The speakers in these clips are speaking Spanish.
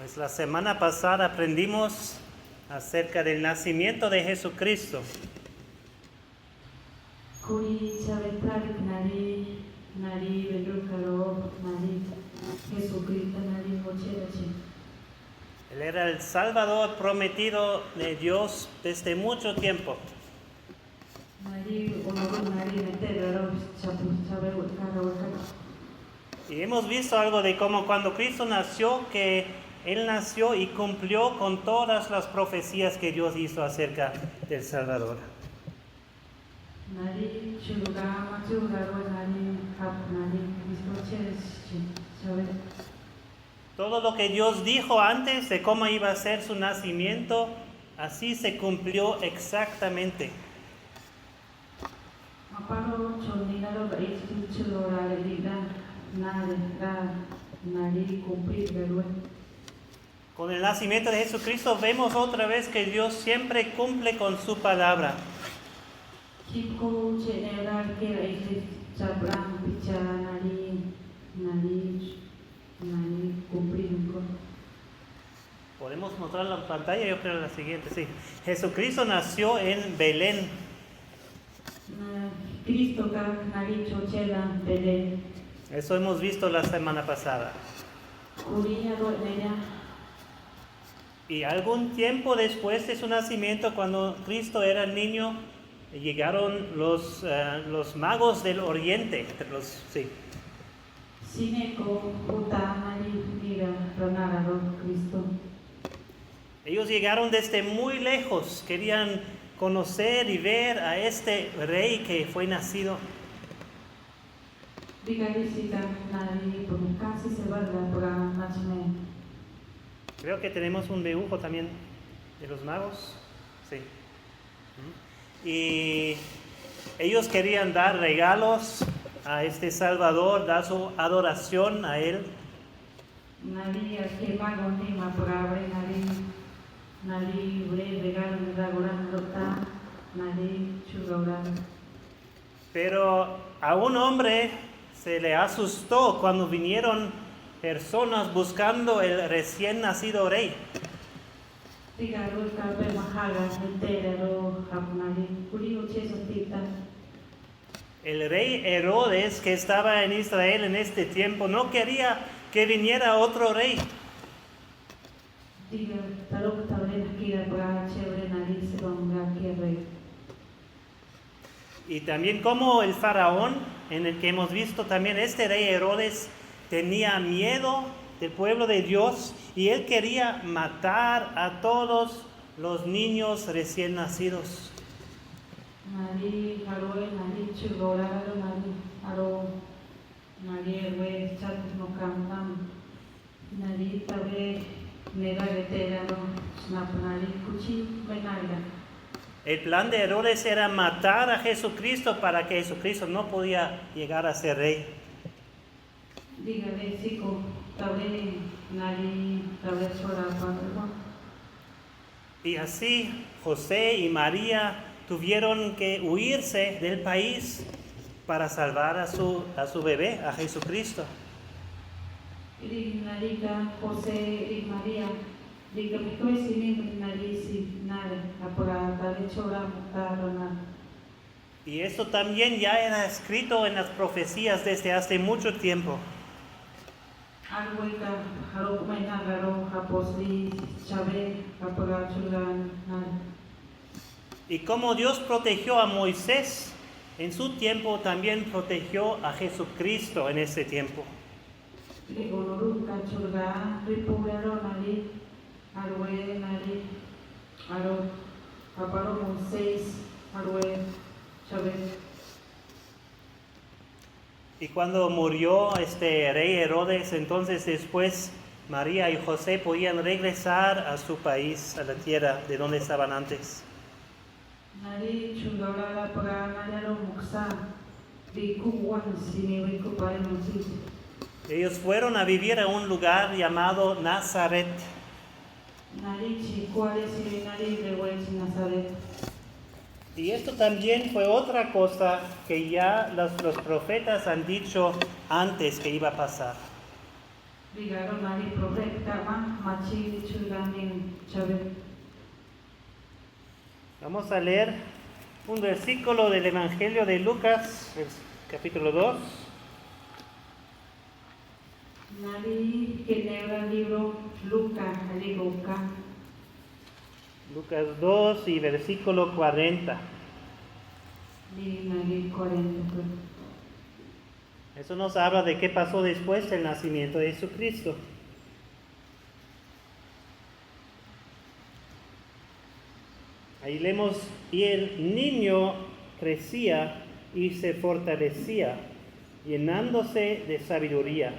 Pues la semana pasada aprendimos acerca del nacimiento de Jesucristo. Él era el Salvador prometido de Dios desde mucho tiempo. Y hemos visto algo de cómo cuando Cristo nació, que Él nació y cumplió con todas las profecías que Dios hizo acerca del Salvador. Todo lo que Dios dijo antes de cómo iba a ser su nacimiento, así se cumplió exactamente. Con el nacimiento de Jesucristo vemos otra vez que Dios siempre cumple con su palabra. Podemos mostrar la pantalla, yo creo la siguiente, sí. Jesucristo nació en Belén. Eso hemos visto la semana pasada. Y algún tiempo después de su nacimiento, cuando Cristo era niño, llegaron los magos del oriente. Ellos llegaron desde muy lejos, querían conocer y ver a este rey que fue nacido. Creo que tenemos un dibujo también de los magos. Sí. Y ellos querían dar regalos a este Salvador, dar su adoración a Él. Pero a un hombre se le asustó cuando vinieron personas buscando el recién nacido rey. El rey Herodes, que estaba en Israel en este tiempo, no quería que viniera otro rey. Y también como el faraón, en el que hemos visto también este rey Herodes, tenía miedo del pueblo de Dios y él quería matar a todos los niños recién nacidos. El plan de Herodes era matar a Jesucristo para que Jesucristo no podía llegar a ser rey. Y así José y María tuvieron que huirse del país para salvar a su bebé, a Jesucristo. Y esto también ya era escrito en las profecías desde hace mucho tiempo. Y como Dios protegió a Moisés en su tiempo, también protegió a Jesucristo en ese tiempo. Y cuando murió este rey Herodes, entonces después María y José podían regresar a su país, a la tierra de donde estaban antes. Ellos fueron a vivir a un lugar llamado Nazaret. Y esto también fue otra cosa que ya los profetas han dicho antes que iba a pasar. Vamos a leer un versículo del Evangelio de Lucas, capítulo 2. Lucas 2 y versículo 40. Eso nos habla de qué pasó después del nacimiento de Jesucristo. Ahí leemos, y el niño crecía y se fortalecía, llenándose de sabiduría.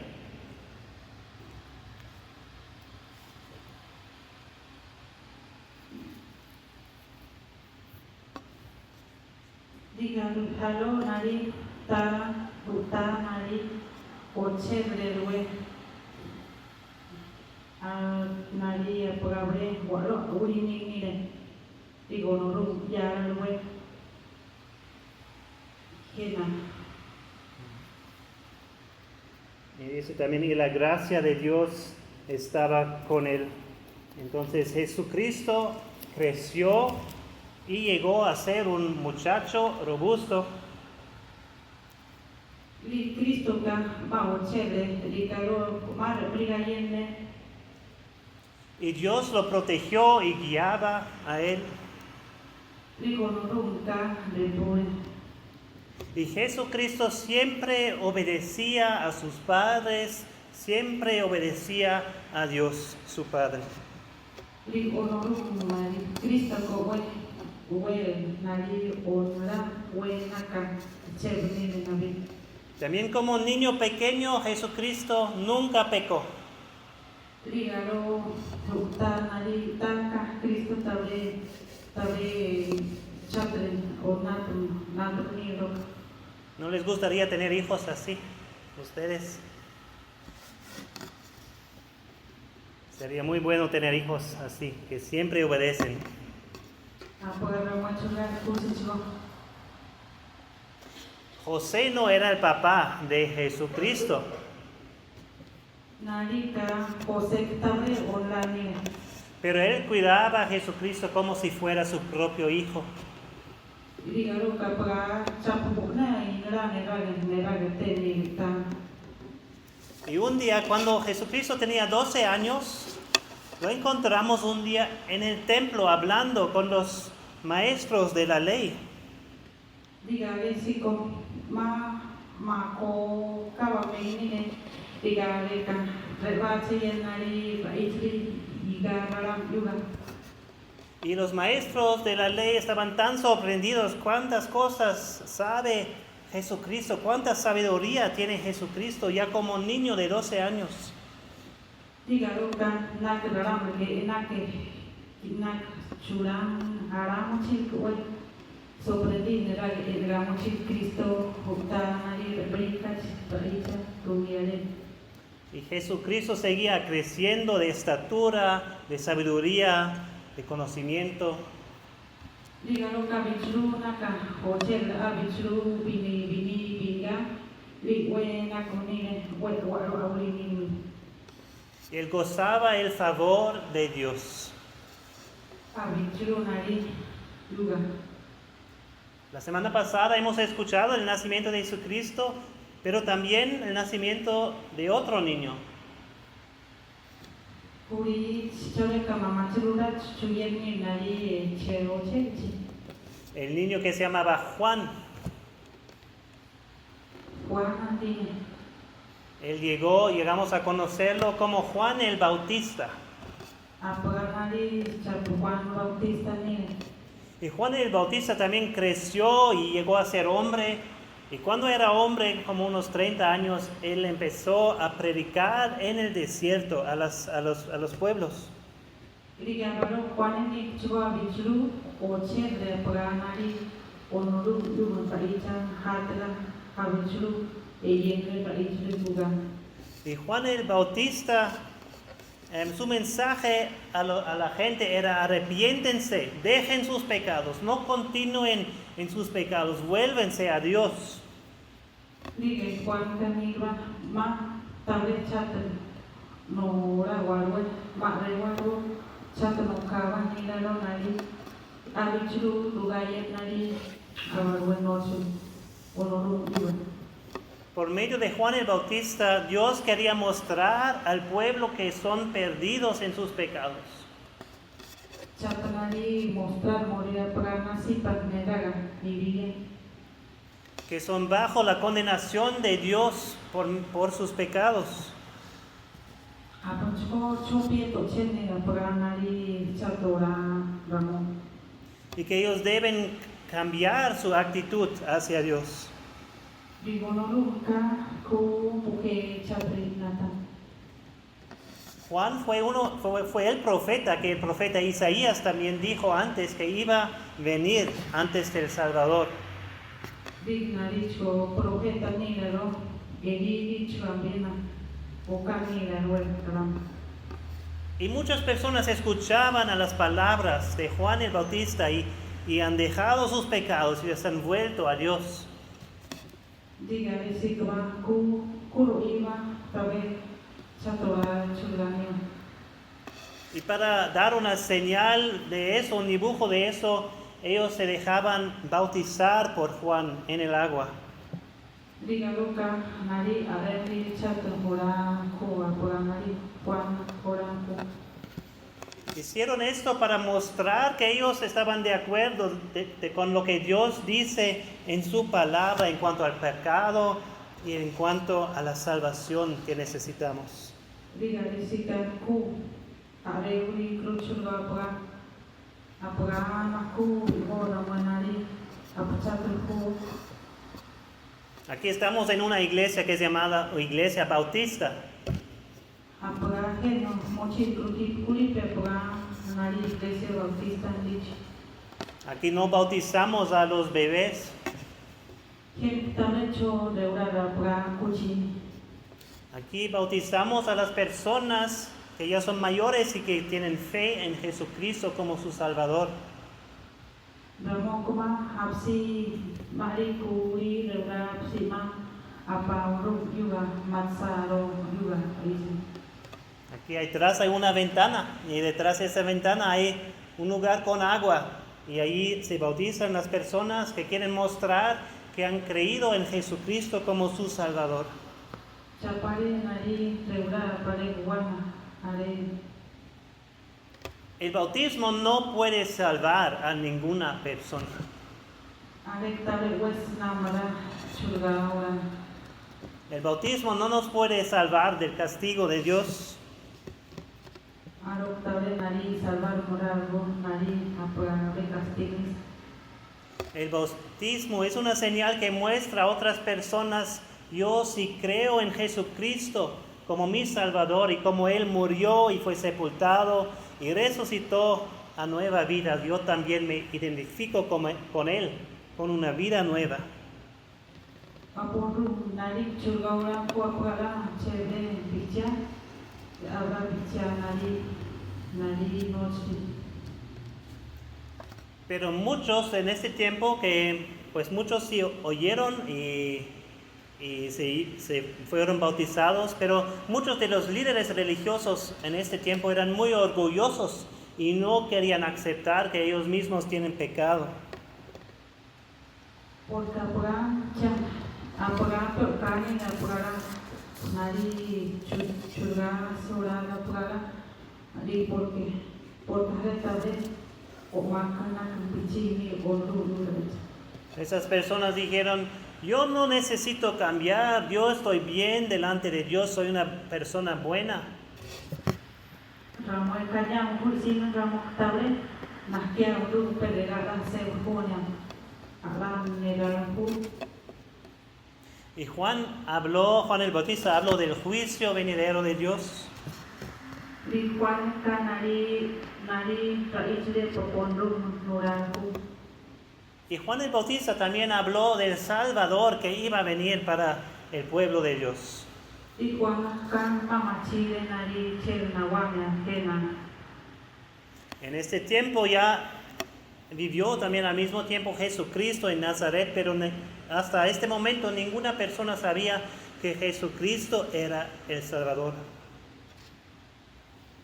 Y dice también, y la gracia de Dios estaba con él. Entonces Jesucristo creció y llegó a ser un muchacho robusto. Y Dios lo protegió y guiaba a él. Y Jesucristo siempre obedecía a sus padres, siempre obedecía a Dios, su Padre. También como un niño pequeño, Jesucristo nunca pecó. ¿No les gustaría tener hijos así, ustedes? Sería muy bueno tener hijos así, que siempre obedecen. José no era el papá de Jesucristo. Pero él cuidaba a Jesucristo como si fuera su propio hijo. Y un día, cuando Jesucristo tenía 12 años, lo encontramos un día en el templo hablando con los maestros de la ley. Y los maestros de la ley estaban tan sorprendidos. ¿Cuántas cosas sabe Jesucristo? ¿Cuánta sabiduría tiene Jesucristo ya como un niño de 12 años? Y Jesucristo seguía creciendo de estatura, de sabiduría, de conocimiento. Y él gozaba el favor de Dios. La semana pasada hemos escuchado el nacimiento de Jesucristo, pero también el nacimiento de otro niño. El niño que se llamaba Juan. Él llegamos a conocerlo como Juan el Bautista. Y Juan el Bautista también creció y llegó a ser hombre. Y cuando era hombre, como unos 30 años, él empezó a predicar en el desierto a los pueblos. Y Juan el Bautista, su mensaje a la gente era: arrepiéntense, dejen sus pecados, no continúen en sus pecados, vuélvense a Dios. no raguarwe mareguarro chato no kawa ni no nari abichuru lugayet nari raguarwe nosu onoru iba. Por medio de Juan el Bautista, Dios quería mostrar al pueblo que son perdidos en sus pecados. Chato nari mostrar morir para nasi patnedaga ni que son bajo la condenación de Dios por sus pecados. Y que ellos deben cambiar su actitud hacia Dios. Juan fue el profeta, que el profeta Isaías también dijo antes que iba a venir antes del Salvador. Y muchas personas escuchaban a las palabras de Juan el Bautista y han dejado sus pecados y se han vuelto a Dios. Y para dar una señal de eso, un dibujo de eso, ellos se dejaban bautizar por Juan en el agua. Hicieron esto para mostrar que ellos estaban de acuerdo con lo que Dios dice en su palabra en cuanto al pecado y en cuanto a la salvación que necesitamos. Aquí estamos en una iglesia que es llamada Iglesia Bautista. Aquí no bautizamos a los bebés. Aquí bautizamos a las personas que ya son mayores y que tienen fe en Jesucristo como su Salvador. Aquí atrás hay una ventana y detrás de esa ventana hay un lugar con agua y ahí se bautizan las personas que quieren mostrar que han creído en Jesucristo como su Salvador. El bautismo no puede salvar a ninguna persona. El bautismo no nos puede salvar del castigo de Dios. El bautismo es una señal que muestra a otras personas: yo sí creo en Jesucristo como mi Salvador y como Él murió y fue sepultado y resucitó a nueva vida. Yo también me identifico con Él, con una vida nueva. Pero muchos en este tiempo muchos sí oyeron y se fueron bautizados, pero muchos de los líderes religiosos en este tiempo eran muy orgullosos y no querían aceptar que ellos mismos tienen pecado. Esas personas dijeron: yo no necesito cambiar, yo estoy bien delante de Dios, soy una persona buena. Y Juan el Bautista habló del juicio venidero de Dios. Y Juan el Bautista también habló del Salvador que iba a venir para el pueblo de Dios. En este tiempo ya vivió también al mismo tiempo Jesucristo en Nazaret, pero hasta este momento ninguna persona sabía que Jesucristo era el Salvador.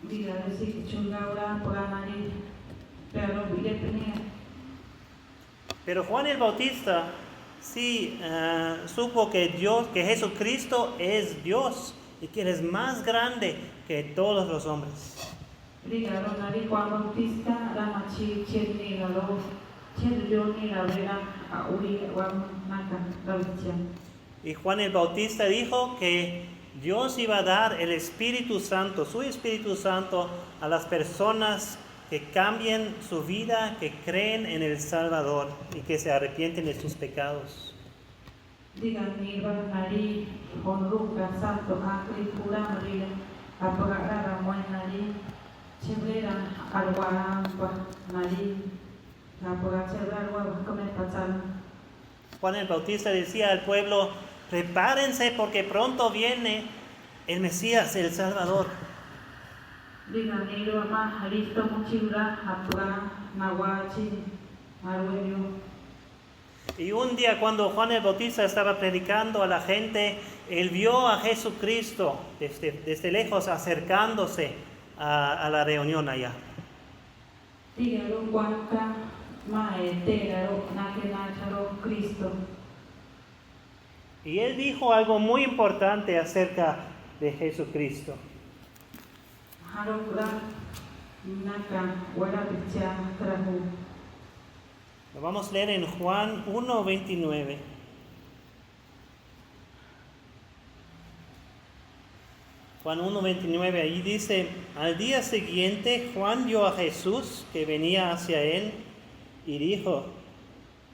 Diga, decir, chulgaura, poranari, pero biletenia. Pero Juan el Bautista sí supo que que Jesucristo es Dios y que Él es más grande que todos los hombres. Diga, Ronari, Juan Bautista, Ramachi, Cherni, Lalo, Cherrioni, la Vera, Auri, Juan, Naka, Ravicha. Y Juan el Bautista dijo que Dios iba a dar el Espíritu Santo, su Espíritu Santo, a las personas que cambien su vida, que creen en el Salvador y que se arrepienten de sus pecados. Diga, Nirva, Nari, Honruka, Santo, Akri, Pura, Maria, Apagara, Ramón, Nari, Chibrera, Alwa, Nari, Apagachera, Alwa, Come Pachal. Juan el Bautista decía al pueblo: prepárense porque pronto viene el Mesías, el Salvador. Diga, Nirva, Ma, Haristo, Muchibra, Apaga, Nahuachi, Maruelio. Y un día cuando Juan el Bautista estaba predicando a la gente, él vio a Jesucristo desde lejos acercándose a la reunión allá. Dígalo, Juanca, Maetero, Nakenacharo, Cristo. Y él dijo algo muy importante acerca de Jesucristo. Harokra, Naka, Warapicha, Trahu. Lo vamos a leer en Juan 1:29. Juan 1:29, ahí dice: al día siguiente Juan vio a Jesús que venía hacia él y dijo: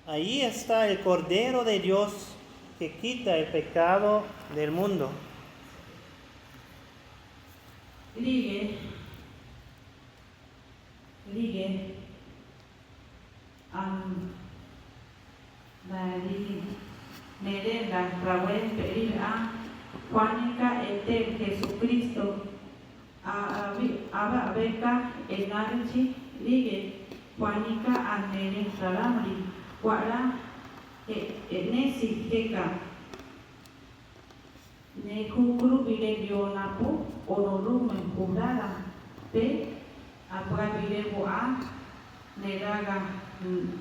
ahí está el Cordero de Dios que quita el pecado del mundo. Ligue, Nari, Nerenda, Raúl, Perira, Juanica, Eter, Jesucristo, Aba, Beca, Enarchi, Ligue, Juanica, Anere, Raramri, Guara, Nesi, Teca, Nekukuru, Vile, Bionapu, Onorumen, Kurara, Pe, Apra, Vile, Boa, Neraga,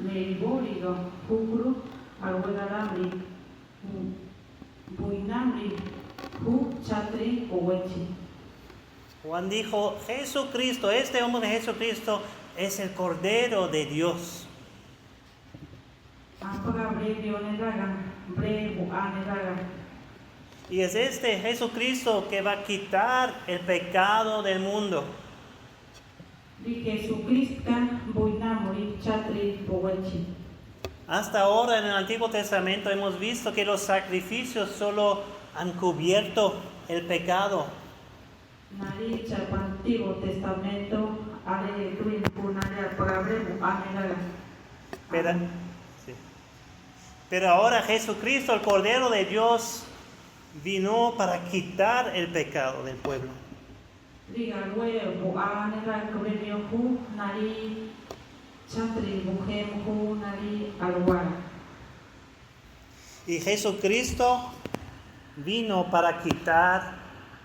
Neriborigo, Kukuru, Alwegaramri, Buinamri, Hu, Chatri, Owechi. Juan dijo: Jesucristo, este hombre de Jesucristo es el Cordero de Dios. Apra, Bre, Bioneraga, Bre, Boaneraga. Y es este Jesucristo que va a quitar el pecado del mundo. Hasta ahora en el Antiguo Testamento hemos visto que los sacrificios solo han cubierto el pecado. Pero ahora Jesucristo, el Cordero de Dios, vino para quitar el pecado del pueblo. Y Jesucristo vino para quitar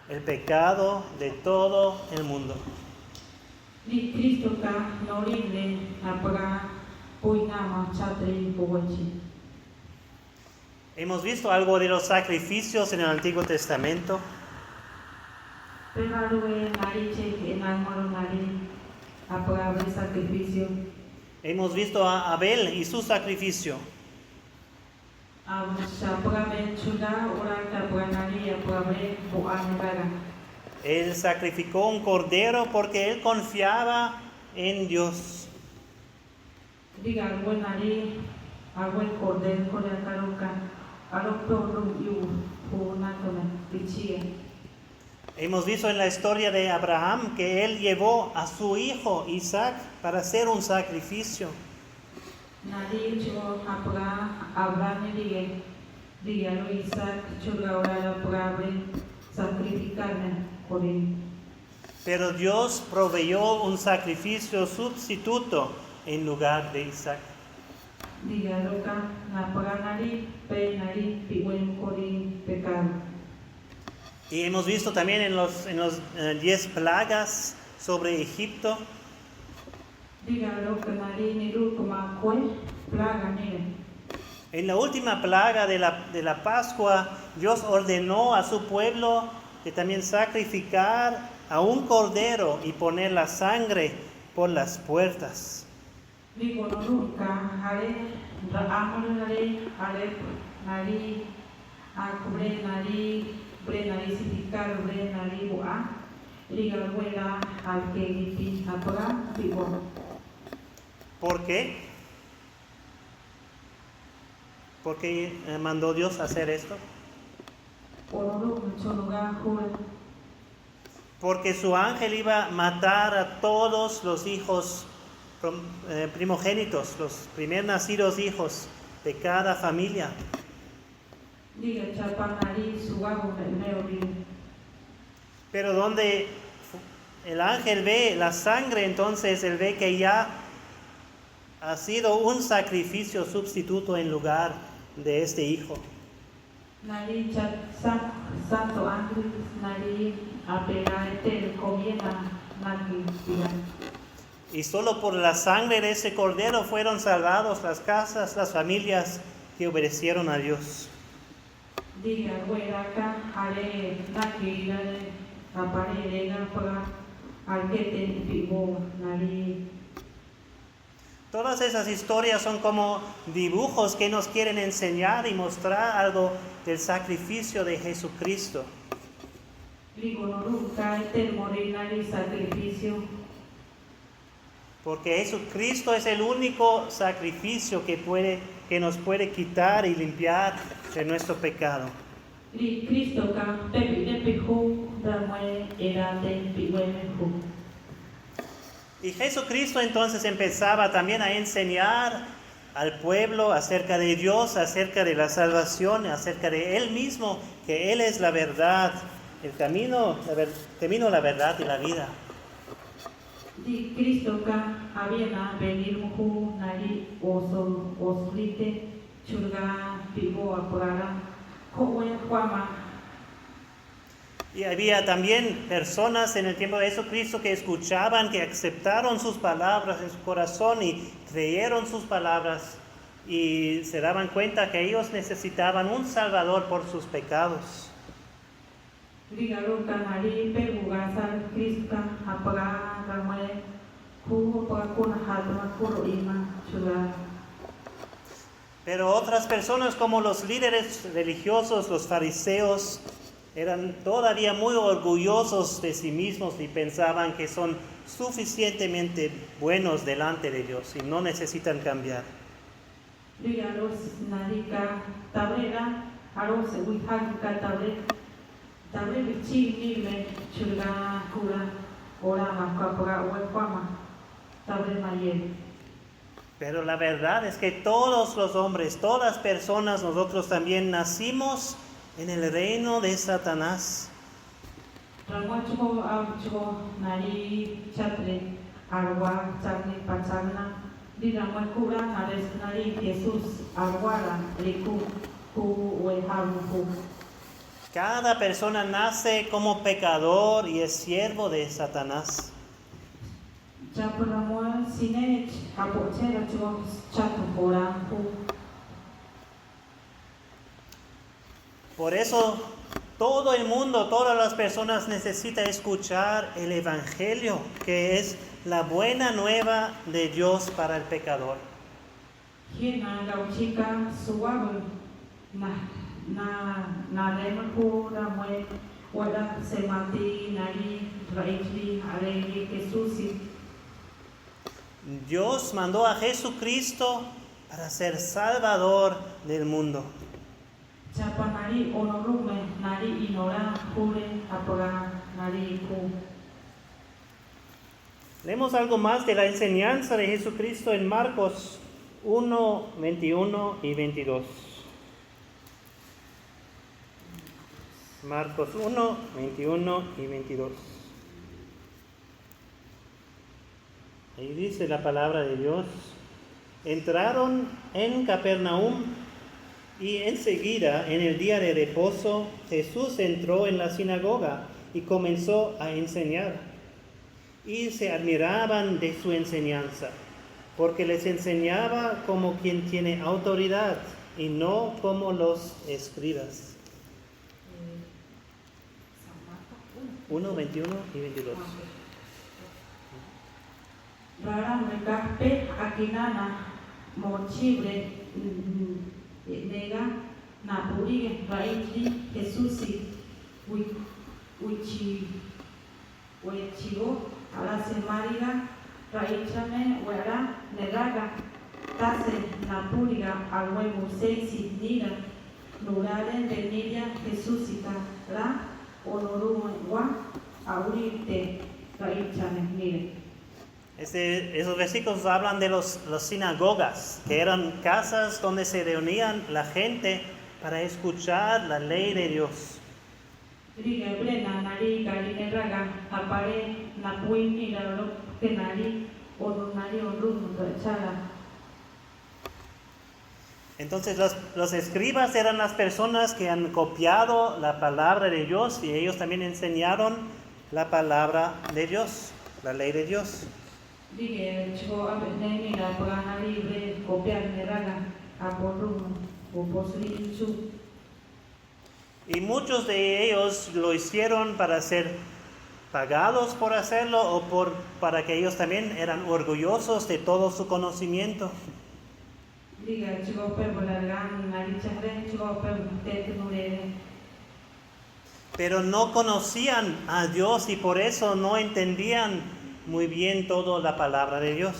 el pecado de todo el mundo. Hemos visto algo de los sacrificios en el Antiguo Testamento. Hemos visto a Abel y su sacrificio. Él sacrificó un cordero porque él confiaba en Dios. Hemos visto en la historia de Abraham que él llevó a su hijo Isaac para hacer un sacrificio. Pero Dios proveyó un sacrificio sustituto en lugar de Isaac. Y hemos visto también en los 10 plagas sobre Egipto. En la última plaga de la Pascua, Dios ordenó a su pueblo que también sacrificar a un cordero y poner la sangre por las puertas. ¿Por qué? ¿Por qué mandó Dios hacer esto? Porque su ángel iba a matar a todos los hijos primogénitos, los primer nacidos hijos de cada familia. Pero donde el ángel ve la sangre, entonces él ve que ya ha sido un sacrificio sustituto en lugar de este hijo. Y solo por la sangre de ese cordero fueron salvados las casas, las familias que obedecieron a Dios. Todas esas historias son como dibujos que nos quieren enseñar y mostrar algo del sacrificio de Jesucristo. Porque Jesucristo es el único sacrificio que nos puede quitar y limpiar de nuestro pecado. Y Jesucristo entonces empezaba también a enseñar al pueblo acerca de Dios, acerca de la salvación, acerca de Él mismo, que Él es la verdad, el camino, la verdad y la vida. Y había también personas en el tiempo de Jesucristo que escuchaban, que aceptaron sus palabras en su corazón y creyeron sus palabras y se daban cuenta que ellos necesitaban un Salvador por sus pecados. Pero otras personas como los líderes religiosos, los fariseos, eran todavía muy orgullosos de sí mismos y pensaban que son suficientemente buenos delante de Dios y no necesitan cambiar. Pero la verdad es que todos los hombres, todas personas, nosotros también nacimos en el reino de Satanás. Cada persona nace como pecador y es siervo de Satanás. Por eso todo el mundo, todas las personas necesitan escuchar el Evangelio, que es la buena nueva de Dios para el pecador. Dios mandó a Jesucristo para ser Salvador del mundo. Leemos algo más de la enseñanza de Jesucristo en Marcos 1, 21 y 22. Marcos 1, 21 y 22. Ahí dice la palabra de Dios. Entraron en Capernaum y enseguida, en el día de reposo, Jesús entró en la sinagoga y comenzó a enseñar. y se admiraban de su enseñanza, porque les enseñaba como quien tiene autoridad y no como los escribas. 1, 21 y 22. Rara mereka pe akinana mochibre nega na puri raiti Jesusi uichio a la semariga raichame wera negaga tase na puriga al huevo seisi nira nuraren venilla Jesusita la onorumwa aurite raichame nire. Esos versículos hablan de las sinagogas, que eran casas donde se reunían la gente para escuchar la ley de Dios. Entonces los escribas eran las personas que han copiado la palabra de Dios y ellos también enseñaron la palabra de Dios, la ley de Dios. Y muchos de ellos lo hicieron para ser pagados por hacerlo o para que ellos también eran orgullosos de todo su conocimiento. Pero no conocían a Dios y por eso no entendían muy bien toda la palabra de Dios.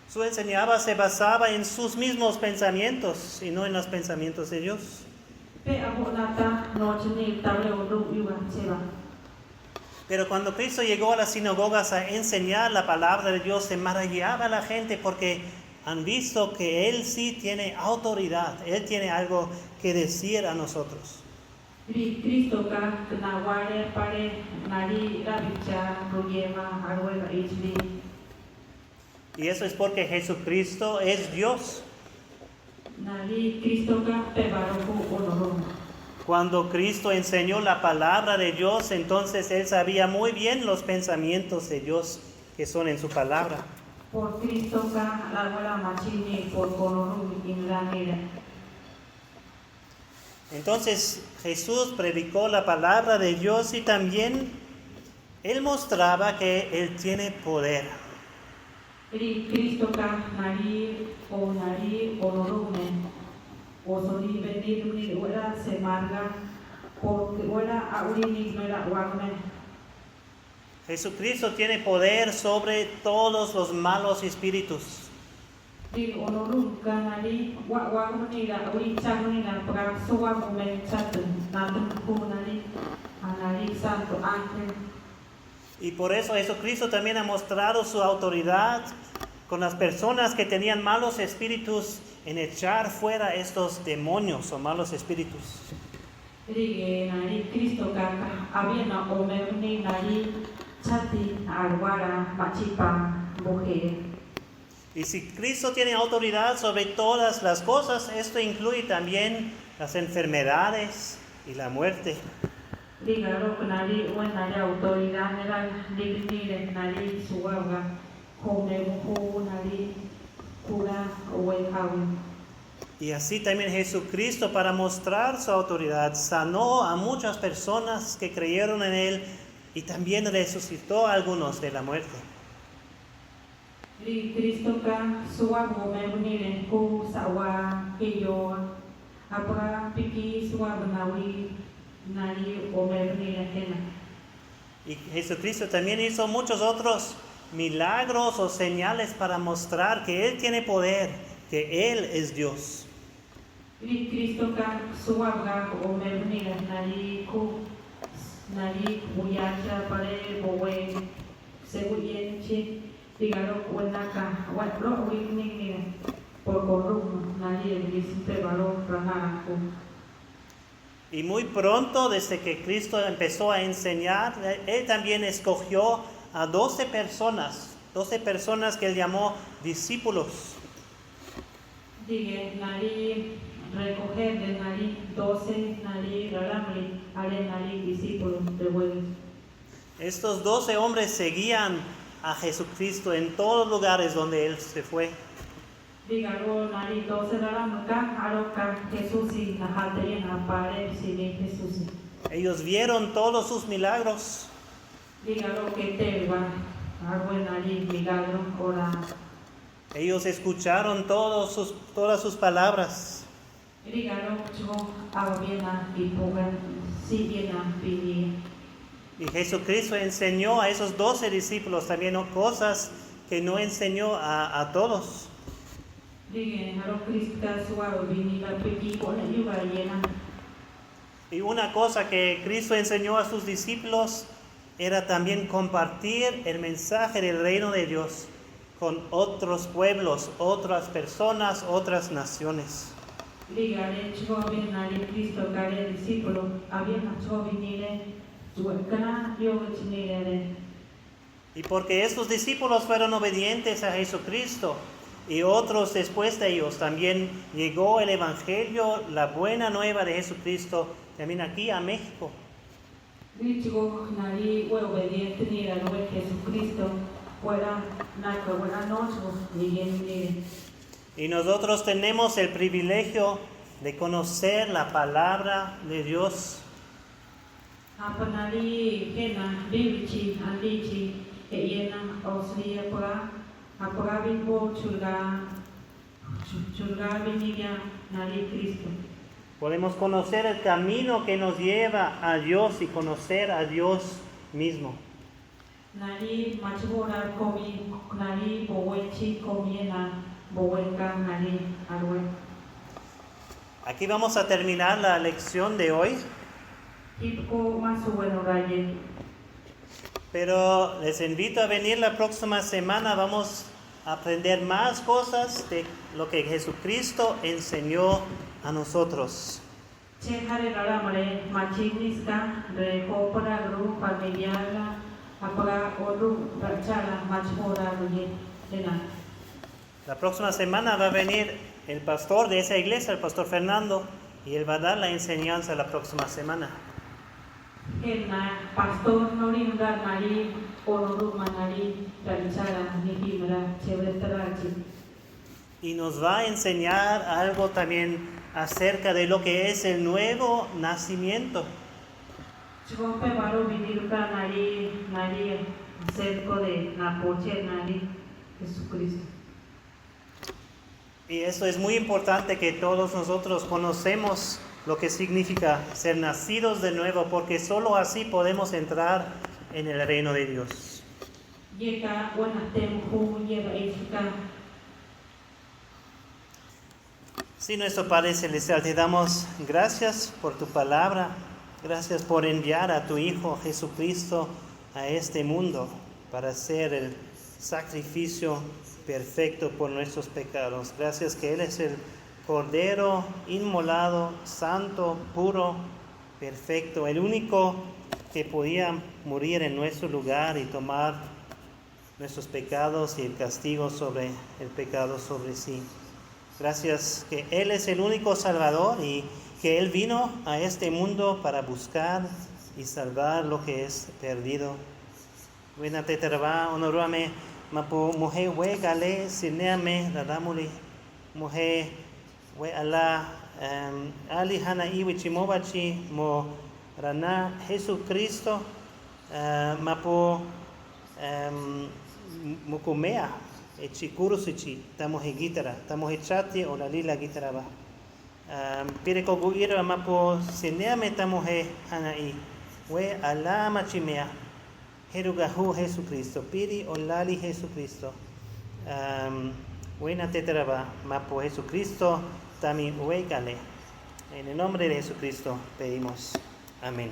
Su enseñanza se basaba en sus mismos pensamientos y no en los pensamientos de Dios. Pero cuando Cristo llegó a las sinagogas a enseñar la palabra de Dios, se maravillaba la gente porque han visto que Él sí tiene autoridad, Él tiene algo que decir a nosotros. Y eso es porque Jesucristo es Dios. Cuando Cristo enseñó la palabra de Dios, entonces Él sabía muy bien los pensamientos de Dios que son en su palabra. Por Cristo Entonces Jesús predicó la palabra de Dios y también Él mostraba que Él tiene poder. Jesucristo tiene poder sobre todos los malos espíritus. Y por eso Jesucristo también ha mostrado su autoridad con las personas que tenían malos espíritus en echar fuera estos demonios o malos espíritus. Y si Cristo tiene autoridad sobre todas las cosas, esto incluye también las enfermedades y la muerte. Y así también Jesucristo, para mostrar su autoridad, sanó a muchas personas que creyeron en Él y también resucitó a algunos de la muerte. Y Jesucristo también hizo muchos otros milagros o señales para mostrar que Él tiene poder, que Él es Dios. Y muy pronto, desde que Cristo empezó a enseñar, Él también escogió a 12 personas que Él llamó discípulos. recoger de nari 12 nari raramli ale nari discípulos de buenos. Estos 12 hombres seguían a Jesucristo en todos lugares donde Él se fue. Dígalo nari 12 raramka aroka Jesús y nahatri na pare si Jesús. Ellos vieron todos sus milagros. Dígalo que te va a nari milagro ora. Ellos escucharon todas sus palabras. Dígalo yo abiena y pogan si viena pili. Y Jesucristo enseñó a esos 12 discípulos también cosas que no enseñó a todos. Y una cosa que Cristo enseñó a sus discípulos era también compartir el mensaje del reino de Dios con otros pueblos, otras personas, otras naciones. Y porque estos discípulos fueron obedientes a Jesucristo y otros después de ellos, también llegó el Evangelio, la buena nueva de Jesucristo, también aquí a México. Y nosotros tenemos el privilegio de conocer la palabra de Dios. Podemos conocer el camino que nos lleva a Dios y conocer a Dios mismo. Aquí vamos a terminar la lección de hoy. Pero les invito a venir la próxima semana. Vamos a aprender más cosas de lo que Jesucristo enseñó a nosotros. La próxima semana va a venir el pastor de esa iglesia, el pastor Fernando, y él va a dar la enseñanza la próxima semana. Y nos va a enseñar algo también acerca de lo que es el nuevo nacimiento. Y eso es muy importante que todos nosotros conocemos lo que significa ser nacidos de nuevo, porque solo así podemos entrar en el reino de Dios. Sí, nuestro Padre Celestial, te damos gracias por tu palabra, gracias por enviar a tu Hijo Jesucristo a este mundo para hacer el sacrificio perfecto por nuestros pecados. Gracias que Él es el Cordero inmolado, santo, puro, perfecto, el único que podía morir en nuestro lugar y tomar nuestros pecados y el castigo sobre el pecado sobre sí. Gracias que Él es el único Salvador y que Él vino a este mundo para buscar y salvar lo que es perdido. Buena te terva, honorame, mapo mujer we gale, sineame, radamuli, mujer we ala, ali hana iwi chimobachi, mo rana Jesucristo, mapo mukumea. Chikuru suchi, estamos en guitarra, estamos en chati o la lila guitarra va. Pire kogu ira mapo sineame estamos en hanai, we ala machimea, herugahu Jesucristo, piri o lali Jesucristo. Buena tetra va, mapo Jesucristo, también we gale. En el nombre de Jesucristo pedimos. Amén.